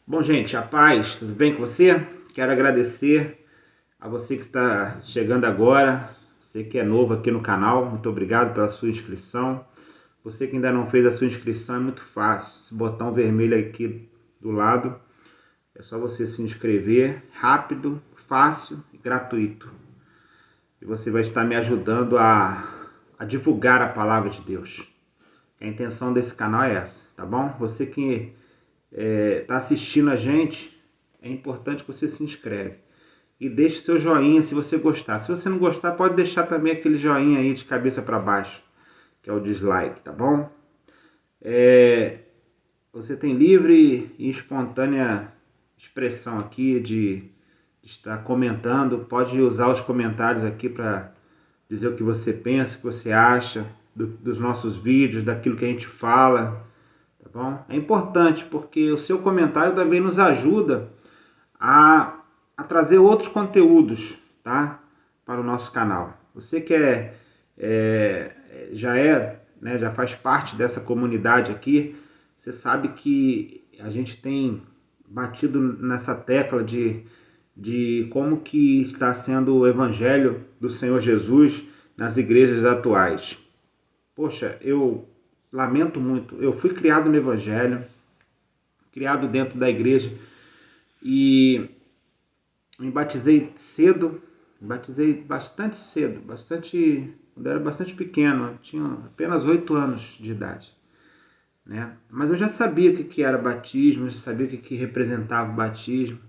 Bom, gente, a paz, tudo bem com você? Quero agradecer a você que está chegando agora, você que é novo aqui no canal, muito obrigado pela sua inscrição. Você que ainda não fez a sua inscrição, é muito fácil, esse botão vermelho aqui do lado, é só você se inscrever, rápido, fácil e gratuito. E você vai estar me ajudando a divulgar a palavra de Deus. A intenção desse canal é essa, tá bom? Você que está assistindo a gente, é importante que você se inscreve. E deixe seu joinha se você gostar. Se você não gostar, pode deixar também aquele joinha aí de cabeça para baixo, que é o dislike, tá bom? Você tem livre e espontânea expressão aqui de estar comentando. Pode usar os comentários aqui para dizer o que você pensa, o que você acha dos nossos vídeos, daquilo que a gente fala, tá bom? É importante porque o seu comentário também nos ajuda a trazer outros conteúdos, tá? Para o nosso canal. Você que já faz parte dessa comunidade aqui, você sabe que a gente tem batido nessa tecla de como que está sendo o evangelho do Senhor Jesus nas igrejas atuais. Poxa, eu lamento muito. Eu fui criado no evangelho, criado dentro da igreja e me batizei cedo, batizei bastante cedo, quando eu era bastante pequeno, eu tinha apenas 8 anos de idade, né? Mas eu já sabia o que era batismo, já sabia o que representava o batismo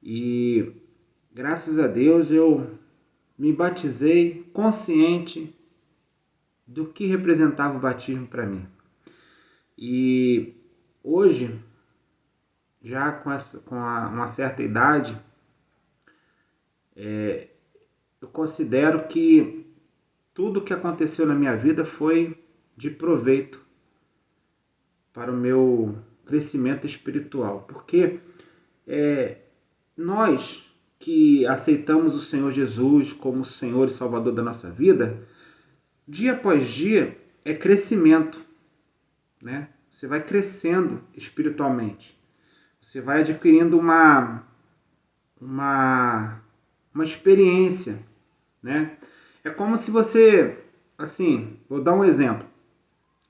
e graças a Deus eu me batizei consciente do que representava o batismo para mim. E hoje, já uma certa idade, eu considero que tudo que aconteceu na minha vida foi de proveito para o meu crescimento espiritual. Porque nós que aceitamos o Senhor Jesus como Senhor e Salvador da nossa vida, dia após dia é crescimento, né? Você vai crescendo espiritualmente. Você vai adquirindo uma experiência, né? É como se você, assim, vou dar um exemplo.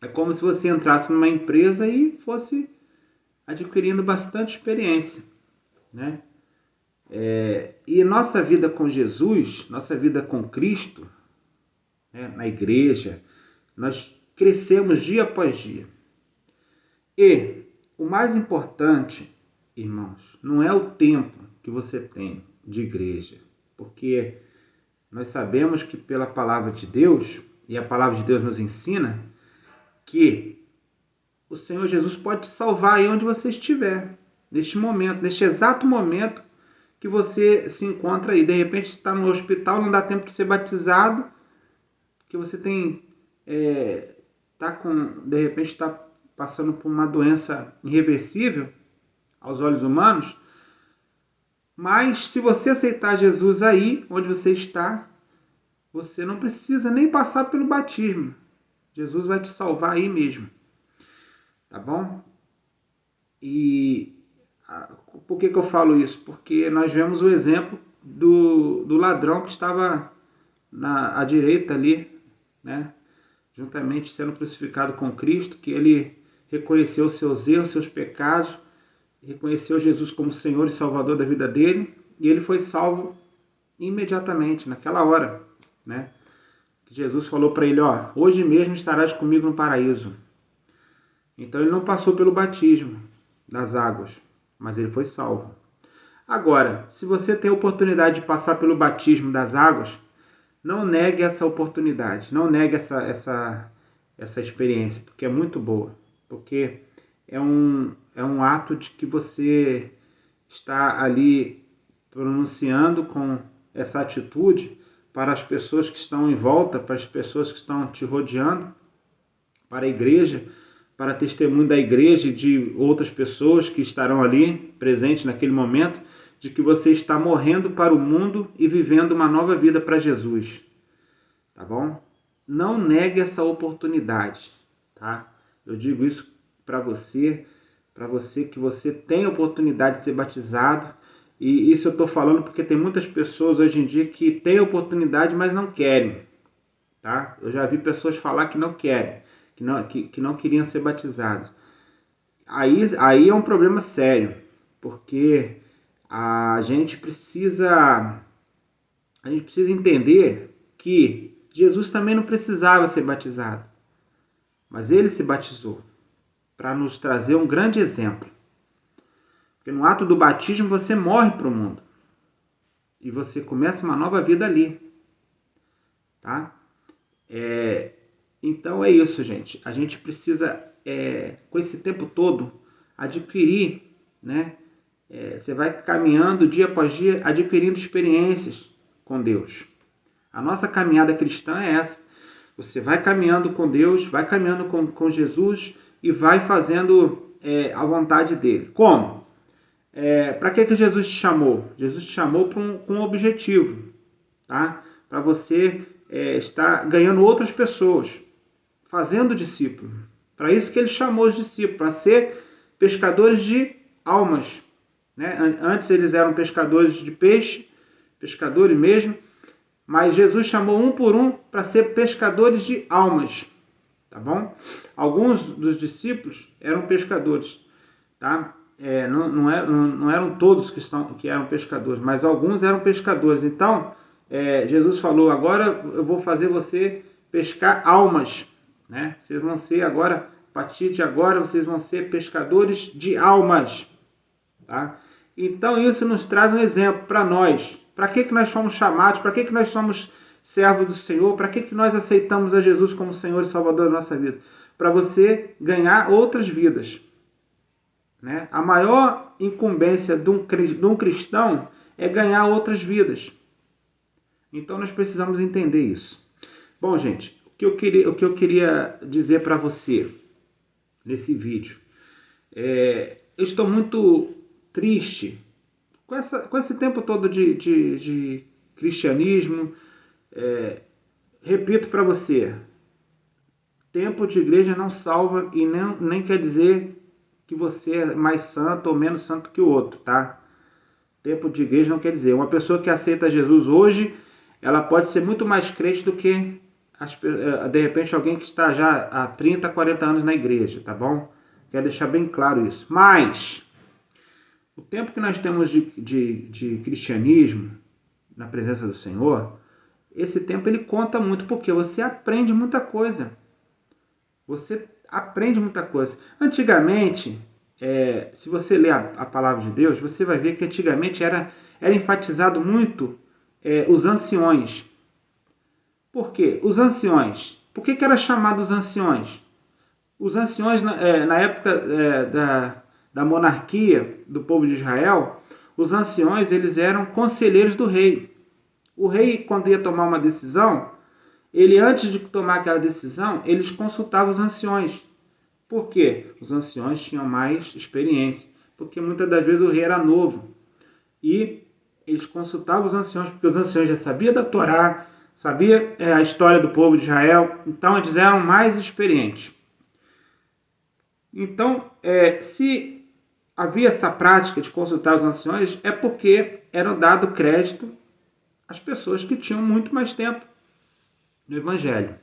É como se você entrasse numa empresa e fosse adquirindo bastante experiência, né? E nossa vida com Jesus, nossa vida com Cristo, né, na igreja, nós crescemos dia após dia. E o mais importante, irmãos, não é o tempo que você tem de igreja, porque nós sabemos que pela palavra de Deus, e a palavra de Deus nos ensina, que o Senhor Jesus pode te salvar aí onde você estiver, neste momento, neste exato momento que você se encontra aí. De repente está no hospital, não dá tempo de ser batizado, que você tem, de repente está passando por uma doença irreversível aos olhos humanos, mas se você aceitar Jesus aí onde você está, você não precisa nem passar pelo batismo. Jesus vai te salvar aí mesmo. Tá bom? E por que eu falo isso? Porque nós vemos o exemplo do ladrão que estava à direita ali, né? Juntamente sendo crucificado com Cristo, que ele reconheceu seus erros, seus pecados, reconheceu Jesus como Senhor e Salvador da vida dele, e ele foi salvo imediatamente, naquela hora, né? Jesus falou para ele, hoje mesmo estarás comigo no paraíso. Então ele não passou pelo batismo das águas, mas ele foi salvo. Agora, se você tem a oportunidade de passar pelo batismo das águas, não negue essa oportunidade, não negue essa experiência, porque é muito boa, porque é um ato de que você está ali pronunciando com essa atitude para as pessoas que estão em volta, para as pessoas que estão te rodeando, para a igreja, para testemunho da igreja e de outras pessoas que estarão ali presentes naquele momento, de que você está morrendo para o mundo e vivendo uma nova vida para Jesus. Tá bom? Não negue essa oportunidade, tá? Eu digo isso para você para você que você tem a oportunidade de ser batizado. E isso eu estou falando porque tem muitas pessoas hoje em dia que têm oportunidade, mas não querem. Tá? Eu já vi pessoas falar que não querem, que não queriam ser batizados. Aí é um problema sério, porque a gente precisa entender que Jesus também não precisava ser batizado, mas ele se batizou para nos trazer um grande exemplo. Porque no ato do batismo você morre para o mundo e você começa uma nova vida ali, tá? Então é isso, gente. A gente precisa, com esse tempo todo, adquirir, né? Você vai caminhando dia após dia, adquirindo experiências com Deus. A nossa caminhada cristã é essa. Você vai caminhando com Deus, vai caminhando com Jesus e vai fazendo a vontade dele. Como? Para que Jesus te chamou? Jesus te chamou com um objetivo, tá? Para você estar ganhando outras pessoas, fazendo discípulo. Para isso que ele chamou os discípulos, para ser pescadores de almas. Né? Antes eles eram pescadores de peixe, pescadores mesmo, mas Jesus chamou um por um para ser pescadores de almas, tá bom? Alguns dos discípulos eram pescadores, tá? Não eram todos que eram pescadores, mas alguns eram pescadores. Então, Jesus falou, agora eu vou fazer você pescar almas, né? Vocês vão ser agora, a partir de agora, vocês vão ser pescadores de almas, tá? Então, isso nos traz um exemplo para nós. Para que nós fomos chamados? Para que nós somos servos do Senhor? Para que nós aceitamos a Jesus como Senhor e Salvador da nossa vida? Para você ganhar outras vidas. Né? A maior incumbência de um cristão é ganhar outras vidas. Então, nós precisamos entender isso. Bom, gente, o que eu queria dizer para você nesse vídeo. Eu estou muito triste com esse tempo todo de cristianismo. Repito para você, tempo de igreja não salva e nem quer dizer que você é mais santo ou menos santo que o outro, tá? Tempo de igreja não quer dizer. Uma pessoa que aceita Jesus hoje, ela pode ser muito mais crente do que, de repente, alguém que está já há 30, 40 anos na igreja, tá bom? Quero deixar bem claro isso. Mas o tempo que nós temos de cristianismo na presença do Senhor, esse tempo ele conta muito, porque você aprende muita coisa. Você aprende muita coisa. Antigamente, se você ler a palavra de Deus, você vai ver que antigamente era enfatizado muito os anciões. Por quê? Os anciões. Por que era chamado os anciões? Os anciões, na época da monarquia do povo de Israel, os anciões eles eram conselheiros do rei. O rei, quando ia tomar uma decisão, ele, antes de tomar aquela decisão, eles consultavam os anciões. Por quê? Os anciões tinham mais experiência, porque muitas das vezes o rei era novo. E eles consultavam os anciões, porque os anciões já sabiam da Torá, sabiam a história do povo de Israel, então eles eram mais experientes. Então, se havia essa prática de consultar os anciões, é porque era dado crédito às pessoas que tinham muito mais tempo no Evangelho.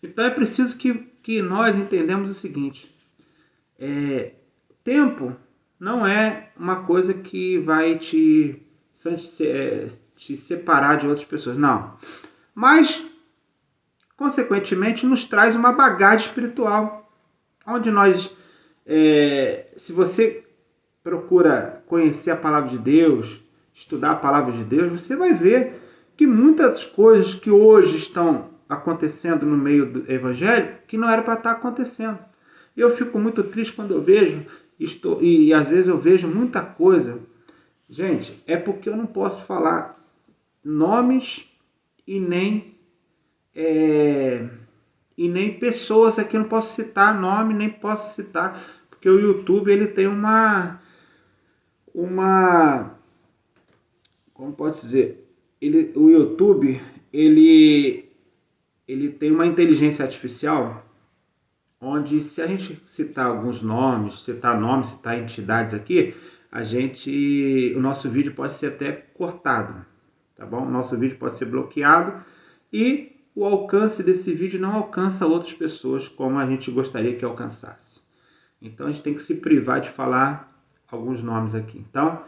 Então é preciso que nós entendamos o seguinte: tempo não é uma coisa que vai te separar de outras pessoas, não. Mas, consequentemente, nos traz uma bagagem espiritual, onde nós, se você procura conhecer a palavra de Deus, estudar a palavra de Deus, você vai ver que muitas coisas que hoje estão acontecendo no meio do evangelho, que não era para estar acontecendo. E eu fico muito triste quando eu vejo, e às vezes eu vejo muita coisa. Gente, é porque eu não posso falar nomes e nem pessoas aqui, eu não posso citar nome, nem posso citar, porque o YouTube ele tem como pode dizer, o YouTube ele tem uma inteligência artificial onde, se a gente citar alguns nomes, citar entidades aqui, o nosso vídeo pode ser até cortado, tá bom? O nosso vídeo pode ser bloqueado e o alcance desse vídeo não alcança outras pessoas como a gente gostaria que alcançasse. Então a gente tem que se privar de falar alguns nomes aqui. Então,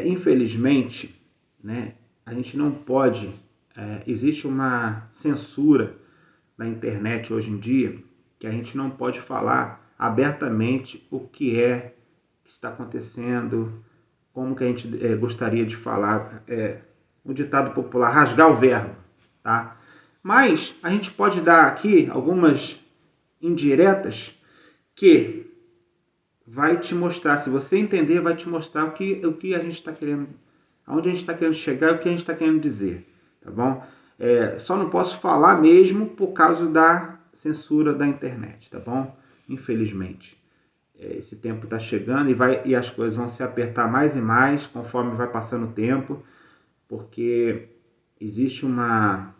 infelizmente, né, a gente não pode, existe uma censura na internet hoje em dia, que a gente não pode falar abertamente o que está acontecendo, como que a gente gostaria de falar, um ditado popular, rasgar o verbo, tá? Mas a gente pode dar aqui algumas indiretas que vai te mostrar, se você entender, vai te mostrar o que a gente está querendo, aonde a gente está querendo chegar e o que a gente está querendo dizer, tá bom? Só não posso falar mesmo por causa da censura da internet, tá bom? Infelizmente. Esse tempo está chegando e as coisas vão se apertar mais e mais conforme vai passando o tempo, porque existe uma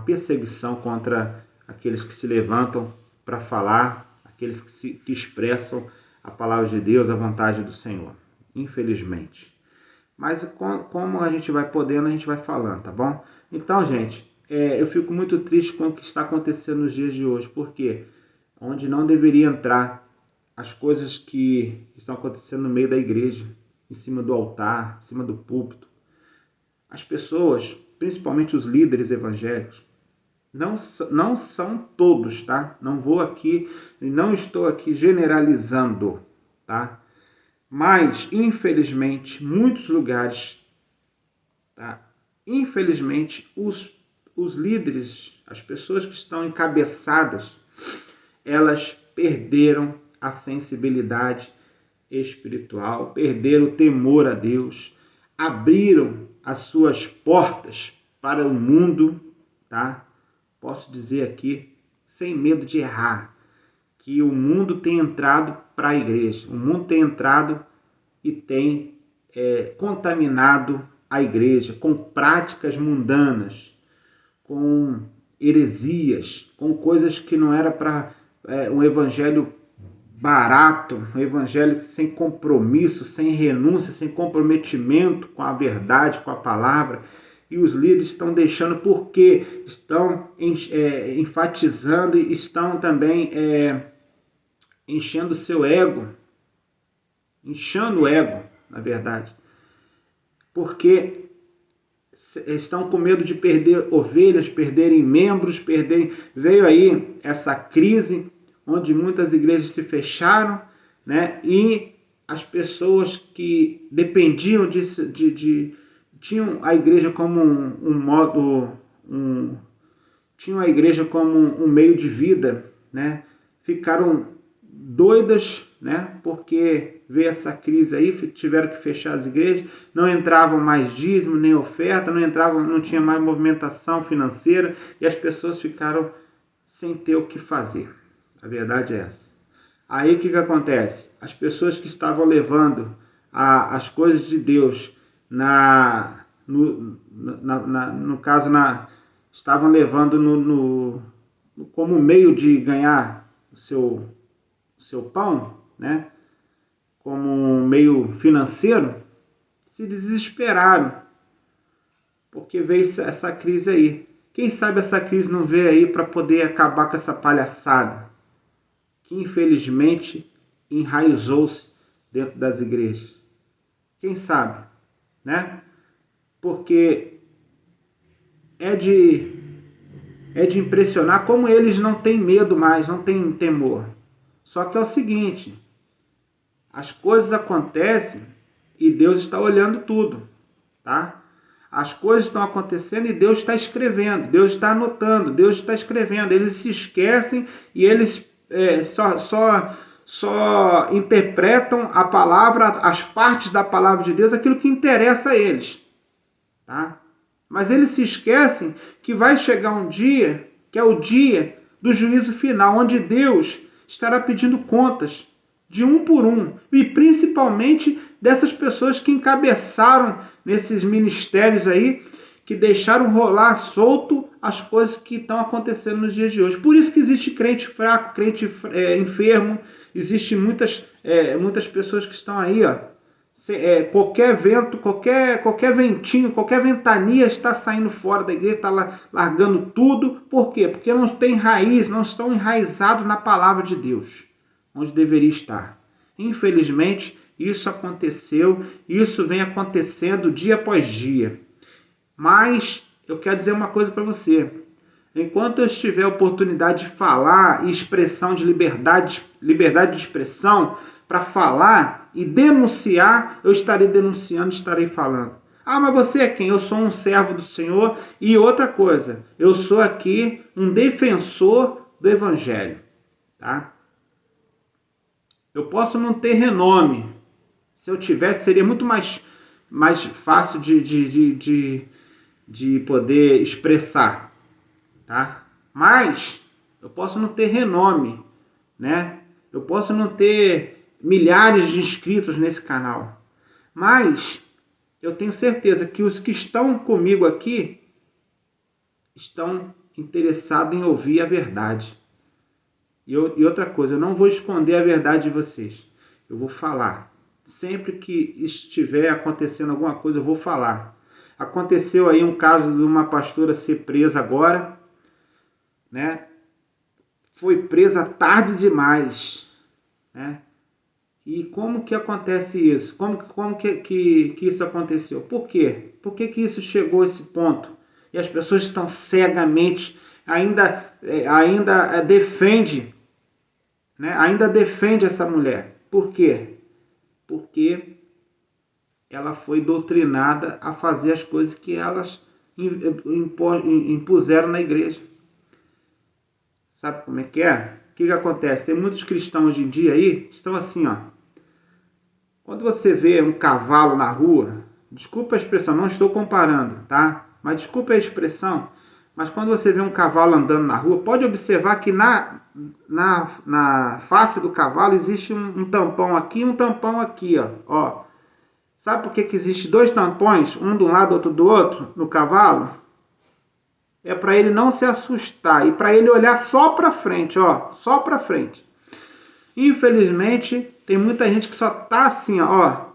perseguição contra aqueles que se levantam para falar, aqueles que expressam a palavra de Deus, a vontade do Senhor, infelizmente. Mas como a gente vai podendo, a gente vai falando, tá bom? Então, gente, eu fico muito triste com o que está acontecendo nos dias de hoje, porque onde não deveria entrar as coisas que estão acontecendo no meio da igreja, em cima do altar, em cima do púlpito, as pessoas, principalmente os líderes evangélicos, não são todos, tá? Não estou aqui generalizando, tá? Mas, infelizmente, muitos lugares, tá? Infelizmente, os líderes, as pessoas que estão encabeçadas, elas perderam a sensibilidade espiritual, perderam o temor a Deus, abriram as suas portas para o mundo, tá? Posso dizer aqui, sem medo de errar, que o mundo tem entrado para a igreja, o mundo tem entrado e tem contaminado a igreja com práticas mundanas, com heresias, com coisas que não era para um evangelho barato, um evangelho sem compromisso, sem renúncia, sem comprometimento com a verdade, com a palavra. E os líderes estão deixando porque estão enfatizando e estão também enchendo o seu ego, inchando o ego, na verdade, porque estão com medo de perder ovelhas, perderem membros, veio aí essa crise onde muitas igrejas se fecharam, né? E as pessoas que dependiam disso, tinham a igreja como tinham a igreja como um meio de vida, né? Ficaram doidas, né? Porque veio essa crise aí, tiveram que fechar as igrejas, não entravam mais dízimo nem oferta, não tinha mais movimentação financeira e as pessoas ficaram sem ter o que fazer. A verdade é essa. Aí o que acontece? As pessoas que estavam levando as coisas de Deus estavam levando como meio de ganhar o seu pão, né? Como um meio financeiro, se desesperaram, porque veio essa crise aí. Quem sabe essa crise não veio aí para poder acabar com essa palhaçada, que infelizmente enraizou-se dentro das igrejas. Quem sabe, né? Porque é de impressionar como eles não têm medo mais, não têm temor. Só que é o seguinte, as coisas acontecem e Deus está olhando tudo, tá? As coisas estão acontecendo e Deus está escrevendo, Deus está anotando, Deus está escrevendo. Eles se esquecem e eles só interpretam a palavra, as partes da palavra de Deus, aquilo que interessa a eles, tá? Mas eles se esquecem que vai chegar um dia, que é o dia do juízo final, onde Deus estará pedindo contas de um por um, e principalmente dessas pessoas que encabeçaram nesses ministérios aí, que deixaram rolar solto as coisas que estão acontecendo nos dias de hoje. Por isso que existe crente fraco, crente enfermo, existe muitas pessoas que estão aí, ó. Qualquer vento, qualquer ventinho, qualquer ventania está saindo fora da igreja, está largando tudo. Por quê? Porque não tem raiz, não estão enraizados na palavra de Deus, onde deveria estar. Infelizmente, isso aconteceu, isso vem acontecendo dia após dia. Mas eu quero dizer uma coisa para você. Enquanto eu tiver oportunidade de falar e expressão de liberdade de expressão para falar e denunciar, eu estarei denunciando, estarei falando. Ah, mas você é quem? Eu sou um servo do Senhor. E outra coisa, eu sou aqui um defensor do Evangelho. Tá? Eu posso não ter renome. Se eu tivesse, seria muito mais fácil de poder expressar, tá? Mas eu posso não ter renome, né? Eu posso não ter milhares de inscritos nesse canal, mas eu tenho certeza que os que estão comigo aqui estão interessados em ouvir a verdade. E outra coisa, eu não vou esconder a verdade de vocês. Eu vou falar. Sempre que estiver acontecendo alguma coisa, eu vou falar. Aconteceu aí um caso de uma pastora ser presa agora, né? Foi presa tarde demais, né? E como que acontece isso? Como que isso aconteceu? Por quê? Por que isso chegou a esse ponto? E as pessoas estão cegamente, ainda defende, né? Ainda defende essa mulher. Por quê? Porque ela foi doutrinada a fazer as coisas que elas impuseram na igreja. Sabe como é que é? O que acontece? Tem muitos cristãos hoje em dia aí que estão assim, ó. Quando você vê um cavalo na rua, desculpa a expressão, não estou comparando, tá? Mas desculpa a expressão, mas quando você vê um cavalo andando na rua, pode observar que na face do cavalo existe um tampão aqui e um tampão aqui, ó. Sabe por que existe 2 tampões, um de um lado, outro do outro, no cavalo? É para ele não se assustar e para ele olhar só para frente, ó, só para frente. Infelizmente, tem muita gente que só tá assim, ó,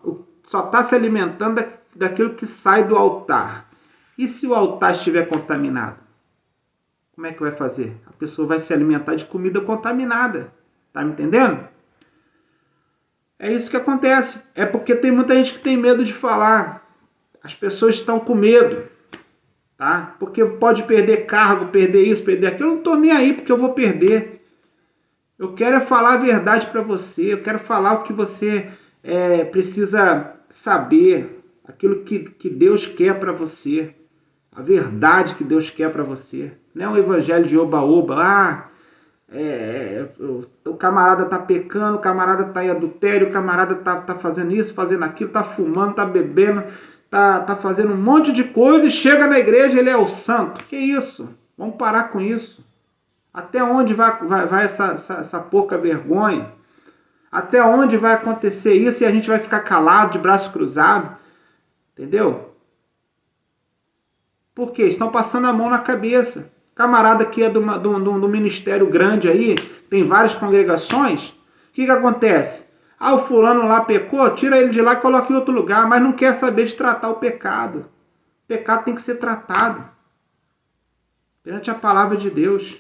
só tá se alimentando daquilo que sai do altar. E se o altar estiver contaminado? Como é que vai fazer? A pessoa vai se alimentar de comida contaminada. Tá me entendendo? É isso que acontece. É porque tem muita gente que tem medo de falar. As pessoas estão com medo. Tá? Porque pode perder cargo, perder isso, perder aquilo. Eu não estou nem aí porque eu vou perder. Eu quero é falar a verdade para você. Eu quero falar o que você precisa saber. Aquilo que Deus quer para você. A verdade que Deus quer para você. Não é um evangelho de oba-oba. O camarada tá pecando, o camarada tá em adultério, o camarada tá fazendo isso, fazendo aquilo, tá fumando, tá bebendo, tá fazendo um monte de coisa e chega na igreja, ele é o santo. Que isso? Vamos parar com isso. Até onde vai essa pouca vergonha? Até onde vai acontecer isso e a gente vai ficar calado, de braço cruzado? Entendeu? Por quê? Estão passando a mão na cabeça. Camarada que é do ministério grande aí, tem várias congregações, o que acontece? O fulano lá pecou, tira ele de lá e coloca em outro lugar, mas não quer saber de tratar o pecado. O pecado tem que ser tratado perante a palavra de Deus.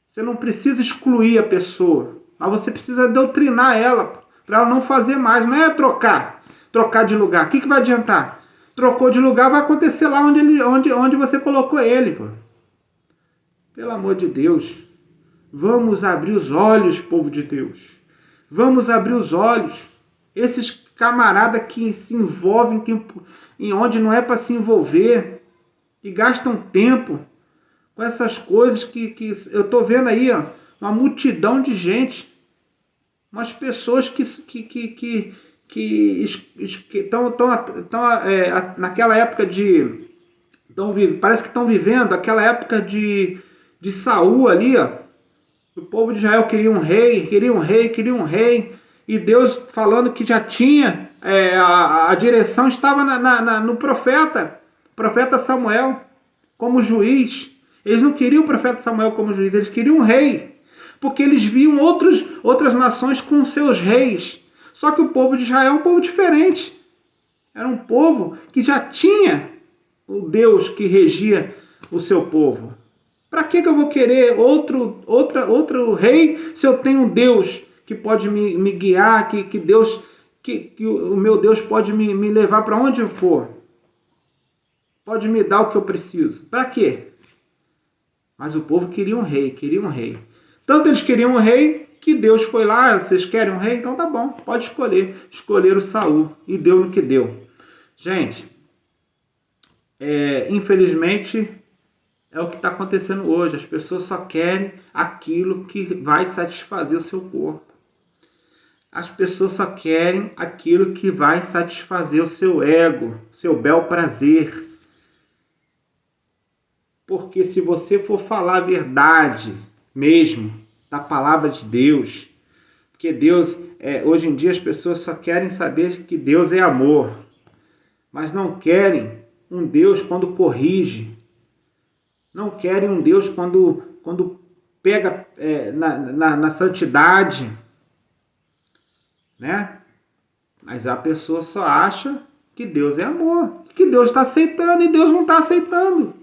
Você não precisa excluir a pessoa, mas você precisa doutrinar ela, para ela não fazer mais. Não é trocar de lugar. O que vai adiantar? Trocou de lugar, vai acontecer lá onde você colocou ele, pô. Pelo amor de Deus, vamos abrir os olhos, povo de Deus. Vamos abrir os olhos. Esses camaradas que se envolvem em onde não é para se envolver e gastam tempo com essas coisas que eu estou vendo aí, ó, uma multidão de gente, umas pessoas que estão naquela época parece que estão vivendo aquela época de Saul ali, ó. O povo de Israel queria um rei, e Deus falando que já tinha, a direção estava no profeta. profeta Samuel como juiz. Eles não queriam o profeta Samuel como juiz, eles queriam um rei, porque eles viam outras nações com seus reis. Só que o povo de Israel é um povo diferente. Era um povo que já tinha o Deus que regia o seu povo. Para que eu vou querer outro rei se eu tenho um Deus que pode me guiar, que o meu Deus pode me levar para onde eu for? Pode me dar o que eu preciso. Para quê? Mas o povo queria um rei, queria um rei. Tanto eles queriam um rei que Deus foi lá, vocês querem um rei? Então tá bom, pode escolher. Escolheram Saul e deu no que deu. Gente, infelizmente é o que está acontecendo hoje. As pessoas só querem aquilo que vai satisfazer o seu corpo. As pessoas só querem aquilo que vai satisfazer o seu ego, seu bel prazer. Porque se você for falar a verdade mesmo da palavra de Deus, porque Deus, hoje em dia as pessoas só querem saber que Deus é amor, mas não querem um Deus quando corrige, não querem um Deus quando pega na santidade, né? Mas a pessoa só acha que Deus é amor, que Deus está aceitando e Deus não está aceitando.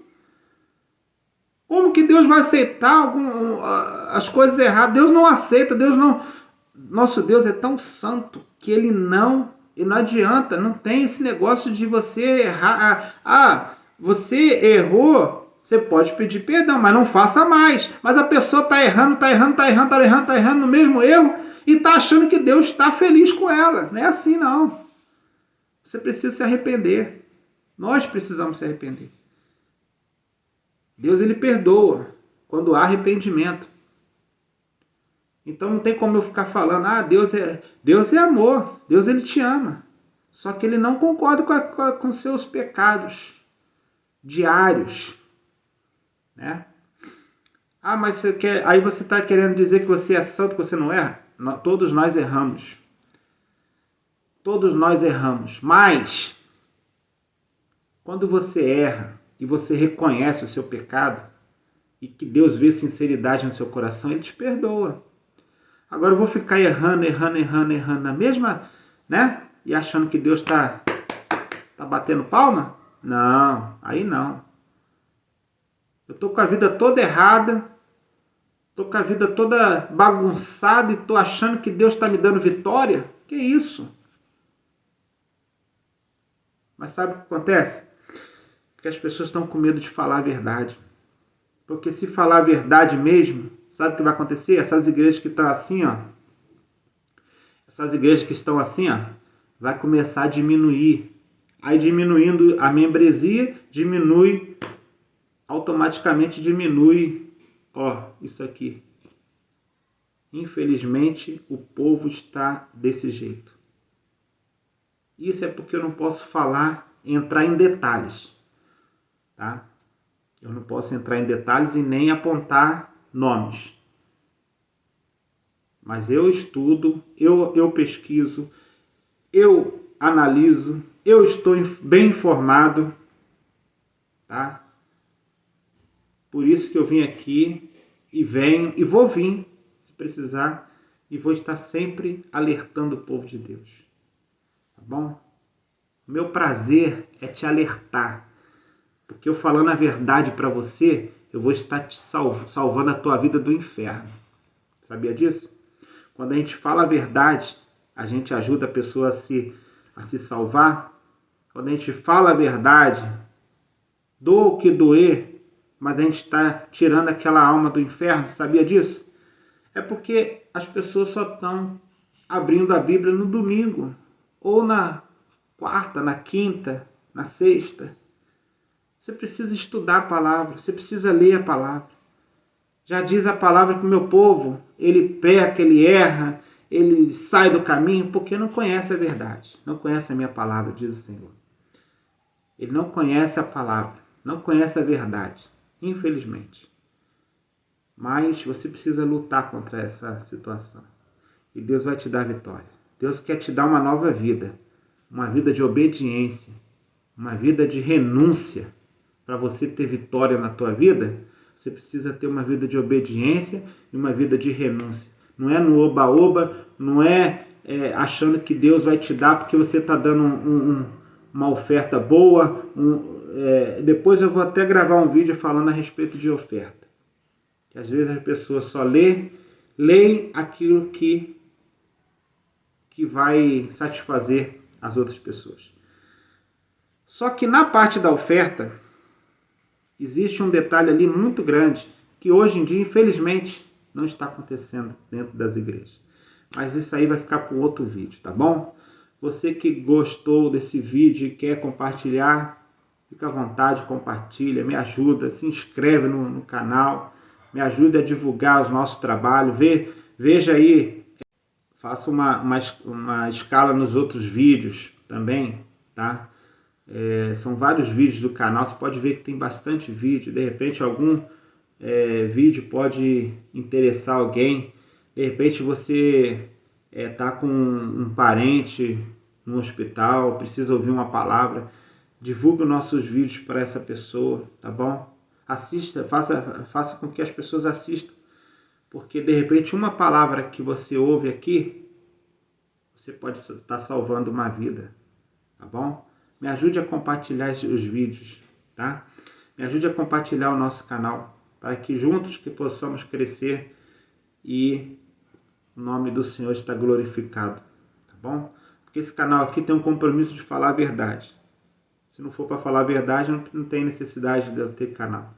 Como que Deus vai aceitar as coisas erradas? Deus não aceita, Deus não. Nosso Deus é tão santo que ele não adianta, não tem esse negócio de você errar. Você errou, você pode pedir perdão, mas não faça mais. Mas a pessoa está errando no mesmo erro e está achando que Deus está feliz com ela. Não é assim, não. Você precisa se arrepender. Nós precisamos se arrepender. Deus, ele perdoa quando há arrependimento. Então não tem como eu ficar falando, Deus é amor, Deus ele te ama. Só que ele não concorda com seus pecados diários, né? Mas aí você está querendo dizer que você é santo, que você não erra? Todos nós erramos. Todos nós erramos. Mas quando você erra e você reconhece o seu pecado e que Deus vê sinceridade no seu coração, ele te perdoa. Agora eu vou ficar errando na mesma, né? E achando que Deus tá batendo palma? Não, aí não. Eu tô com a vida toda errada, tô com a vida toda bagunçada e tô achando que Deus está me dando vitória? Que isso? Mas sabe o que acontece? Porque as pessoas estão com medo de falar a verdade. Porque se falar a verdade mesmo, sabe o que vai acontecer? Essas igrejas que estão assim, vai começar a diminuir. Aí diminuindo a membresia, automaticamente diminui, isso aqui. Infelizmente, o povo está desse jeito. Isso é porque eu não posso entrar em detalhes, tá? Eu não posso entrar em detalhes e nem apontar nomes. Mas eu estudo, eu pesquiso, eu analiso, eu estou bem informado, tá? Por isso que eu vim aqui e venho e vou vir, se precisar, e vou estar sempre alertando o povo de Deus. Tá bom? O meu prazer é te alertar. Porque eu falando a verdade para você, eu vou estar te salvando a tua vida do inferno. Sabia disso? Quando a gente fala a verdade, a gente ajuda a pessoa a se salvar. Quando a gente fala a verdade, doa o que doer, mas a gente está tirando aquela alma do inferno. Sabia disso? É porque as pessoas só estão abrindo a Bíblia no domingo, ou na quarta, na quinta, na sexta. Você precisa estudar a palavra, você precisa ler a palavra. Já diz a palavra que o meu povo, ele peca, ele erra, ele sai do caminho porque não conhece a verdade. Não conhece a minha palavra, diz o Senhor. Ele não conhece a palavra, não conhece a verdade, infelizmente. Mas você precisa lutar contra essa situação. E Deus vai te dar a vitória. Deus quer te dar uma nova vida, uma vida de obediência. uma vida de renúncia. Para você ter vitória na tua vida, você precisa ter uma vida de obediência e uma vida de renúncia. Não é no oba-oba, não é, achando que Deus vai te dar porque você está dando uma oferta boa. Depois eu vou até gravar um vídeo falando a respeito de oferta. Que às vezes as pessoas só leem aquilo que vai satisfazer as outras pessoas. Só que na parte da oferta, existe um detalhe ali muito grande, que hoje em dia, infelizmente, não está acontecendo dentro das igrejas. Mas isso aí vai ficar para outro vídeo, tá bom? Você que gostou desse vídeo e quer compartilhar, fica à vontade, compartilha, me ajuda, se inscreve no canal, me ajuda a divulgar os nossos trabalhos, veja aí, faça uma escala nos outros vídeos também, tá? São vários vídeos do canal, você pode ver que tem bastante vídeo, de repente algum vídeo pode interessar alguém, de repente você está com um parente no hospital, precisa ouvir uma palavra, divulgue nossos vídeos para essa pessoa, tá bom? Assista, faça com que as pessoas assistam, porque de repente uma palavra que você ouve aqui, você pode estar salvando uma vida, tá bom? Me ajude a compartilhar os vídeos, tá? Me ajude a compartilhar o nosso canal, para que juntos que possamos crescer e o nome do Senhor está glorificado, tá bom? Porque esse canal aqui tem um compromisso de falar a verdade. Se não for para falar a verdade, não tem necessidade de eu ter canal.